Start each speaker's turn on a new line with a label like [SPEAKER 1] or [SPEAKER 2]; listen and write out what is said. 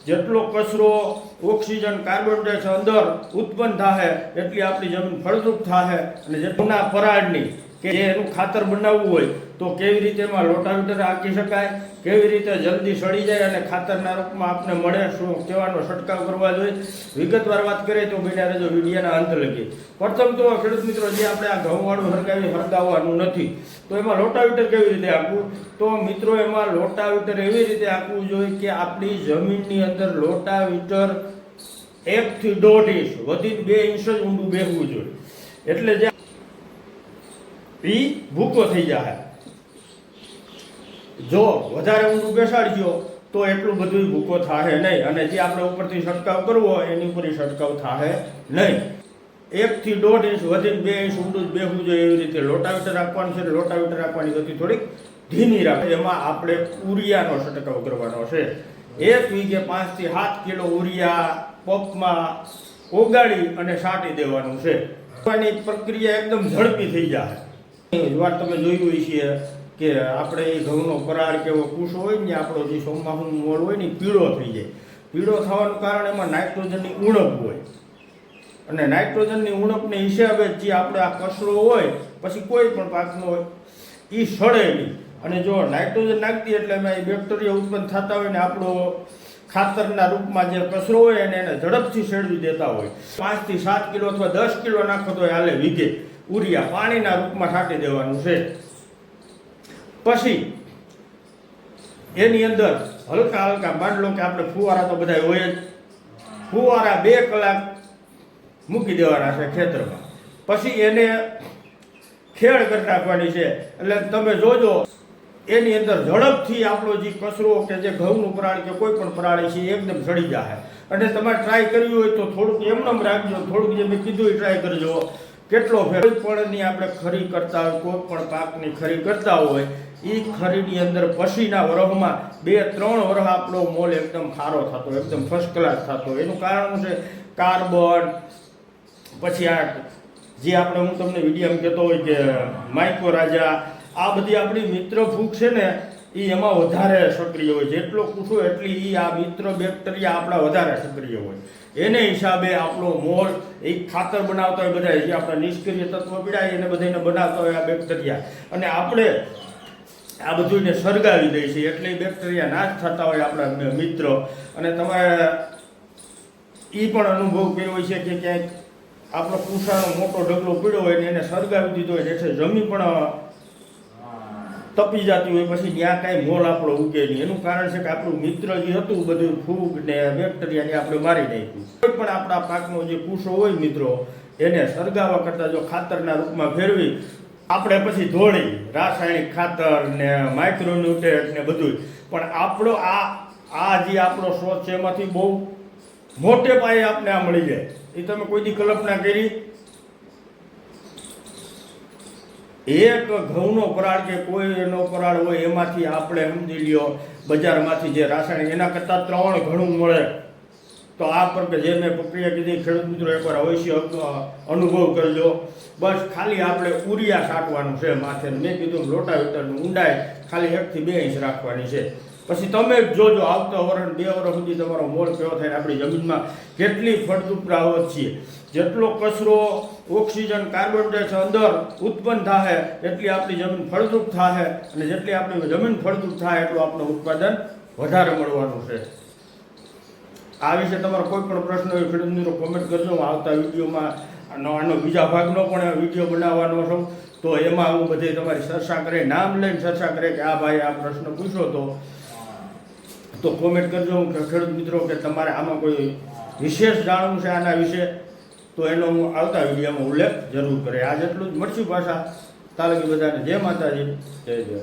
[SPEAKER 1] જેટલો કચરો oxygen carbon dioxide અંદર ઉત્પન્ન થાય એટલી આપણી જમીન ફળદ્રુપ થાય અને જેટલા પરાળની કે એનું ખાતર બનાવવું હોય તો કેવી રીતે એમાં રોટાવેટર હાંકી શકાય, કેવી રીતે જલ્દી સડી જાય અને ખાતરના રૂપમાં આપને મળે, શું કેવાનો છંટકાવ કરવા જોઈએ, વિગતવાર વાત કરીએ તો બન્યા રહેજો વિડીયોના અંત લગી. પ્રથમ તો ખેડૂત મિત્રો, જે આપણે આ ઘઉંવાળું હરગાવવાનું નથી તો એમાં રોટાવેટર કેવી રીતે આપવું, તો મિત્રો એમાં રોટાવેટર એવી રીતે આપવું જોઈએ કે આપણી જમીનની અંદર રોટાવેટર 1 થી 1.5 ઇંચ વધી 2 ઇંચ જ ઊંડું બેસવું જોઈએ, એટલે જે ઈ ભૂકો થઈ જાય. જો વધારે ઊંડું બેસાડજો તો એટલું બધું ભૂકો થાય નહીં અને જે આપણે ઉપરથી છંટકાવ કરવો હોય એની ઉપર છંટકાવ થાય નહીં. 1 થી 1.5 ઇંચ વધીને 2 ઇંચ ઊંડું જ બેસવું જોઈએ એવી રીતે રોટાવેટર આપવાનું છે. રોટાવેટર આપવાની ગતિ થોડીક ધીમી રાખે. એમાં આપણે ઉરિયાનો છંટકાવ કરવાનો છે. 1 વીઘે 5 થી 7 કિલો ઉરિયા પંપમાં ઓગાળી અને છાંટી દેવાનું છે. આની પ્રક્રિયા એકદમ ઝડપી થઈ જાય. વાત તમે જોયું છે કે આપણે એ ઘઉંનો પરાળ કે એવો કૂસો હોય ને, આપણો જે ચોમાસું મોલ હોય ને પીળો થઈ જાય. પીળો થવાનું કારણ એમાં નાઇટ્રોજનની ઉણપ હોય અને નાઇટ્રોજનની ઉણપને હિસાબે જે આપણે આ કચરો હોય પછી કોઈ પણ પાકનો હોય એ સડે નહીં. અને જો નાઇટ્રોજન નાખીએ એટલે એમાં બેક્ટેરિયા ઉત્પન્ન થતા હોય ને આપણો ખાતરના રૂપમાં જે કચરો હોય એને ઝડપથી શેડવી દેતા હોય. 5 થી 7 કિલો અથવા 10 કિલો નાખો તો હાલે વીઘે ઉરિયા પાણીના રૂપમાં છાંટી દેવાનું છે. પછી એની અંદર હલકા હલકા માની લો કે આપણે ફુવારા તો બધા હોય જ, ફુવારા 2 કલાક મૂકી દેવાના છે ખેતરમાં. પછી એને ખેડ કરી નાખવાની છે. એટલે તમે જોજો એની અંદર ઝડપથી આપણો જે કચરો કે જે ઘઉંનું પરાળ કે કોઈ પણ પરાળ છે એકદમ સડી જાય. અને તમારે ટ્રાય કરવી હોય તો થોડુંક એમનેમ રાખજો, થોડુંક જે મેં કીધું એ ટ્રાય કરજો. કેટલો ફેર પણની આપણે ખરી કરતા હોય, કોઈ પણ પાકની ખરી કરતા હોય, એ ખરીની અંદર પછીના વરસમાં 2-3 વર્ષ આપણો મોલ એકદમ સારો થતો, એકદમ ફર્સ્ટ ક્લાસ થતો. એનું કારણ છે કાર્બન, પછી આ જે આપણે હું તમને વિડીયોમાં કહેતો હોય કે માઇક્રોરાજા, આ બધી આપણી મિત્ર ફૂગ છે ને એ એમાં વધારે સક્રિય હોય. જેટલો કૂસો એટલી એ આ મિત્ર બેક્ટેરિયા આપણા વધારે સક્રિય હોય. એને હિસાબે આપણો મોલ એ ખાતર બનાવતા હોય બધા જે આપણા નિષ્ક્રિય તત્વો પીડાય એને બધાને બનાવતા હોય આ બેક્ટેરિયા, અને આપણે આ બધુંને સળગાવી દઈએ છીએ એટલે બેક્ટેરિયા નાશ થતા હોય આપણા મિત્ર. અને તમારે એ પણ અનુભવ કર્યો હોય છે કે ક્યાંક આપણો કૂસાનો મોટો ઢગલો પીડ્યો હોય ને એને સળગાવી દીધો હોય એટલે જમીન પણ તપી જતી હોય, પછી ત્યાં કાંઈ મોલ આપણો ઉગે નહીં. એનું કારણ છે કે આપણું મિત્ર જે હતું બધું ફૂગ ને બેક્ટેરિયાને આપણે મારી નાખ્યું. કોઈ પણ આપણા પાકનો જે કૂસો હોય મિત્રો એને સળગાવવા કરતાં જો ખાતરના રૂપમાં ફેરવી આપણે પછી ધોળી રાસાયણિક ખાતર ને માઇક્રોન્યુટ્રિયન્ટ ને બધું, પણ આપણો આ જે આપણો સ્ત્રોત છે એમાંથી બહુ મોટે પાયે આપણે આ મળી જાય. એ તમે કોઈ દી કલ્પના કરી? એક ઘઉંનો પરાળ કે કોઈ એનો પરાળ હોય એમાંથી આપણે સમજી લ્યો બજારમાંથી જે રાસાયણિક એના કરતાં 3 ઘણું મળે. તો આ પર જે મેં પ્રક્રિયા કીધી ખેડૂત મિત્રો એકવાર અવશ્ય અનુભવ કરજો. બસ ખાલી આપણે ઉરિયા છાંટવાનું છે માથે. મેં કીધું રોટાવેટરની ઊંડાઈ ખાલી 1 થી 2 ઇંચ રાખવાની છે. પછી તમે જોજો આવતા વર્ષ 2 વર્ષ સુધી તમારો મોલ કેવો થાય, આપણી જમીનમાં કેટલી ફળદ્રુપતા છીએ. જેટલો કચરો ઓક્સિજન કાર્બન ડાયોક્સાઇડ અંદર ઉત્પન્ન થાય એટલી આપણી જમીન ફળદ્રુપ થાય અને જેટલી આપણી જમીન ફળદ્રુપ થાય એટલું આપણું ઉત્પાદન વધારે મળવાનું છે. આ વિશે તમારો કોઈ પણ પ્રશ્ન હોય ખેડૂત મિત્રો કોમેન્ટ કરજો. હું આવતા વિડીયોમાં આનો બીજા ભાગનો પણ વિડીયો બનાવવાનો છું, તો એમાં હું બધે તમારી ચર્ચા કરે, નામ લઈને ચર્ચા કરે કે આ ભાઈ આ પ્રશ્ન પૂછ્યો તો કોમેન્ટ કરજો ખેડૂત મિત્રો કે તમારે આમાં કોઈ વિશેષ જાણવું છે આના વિશે, તો એનો હું આવતા વિડીયોમાં ઉલ્લેખ જરૂર કરે. આજ એટલું જ મળશું પાછા. તાલગી બધાને જય માતાજી, જય જય.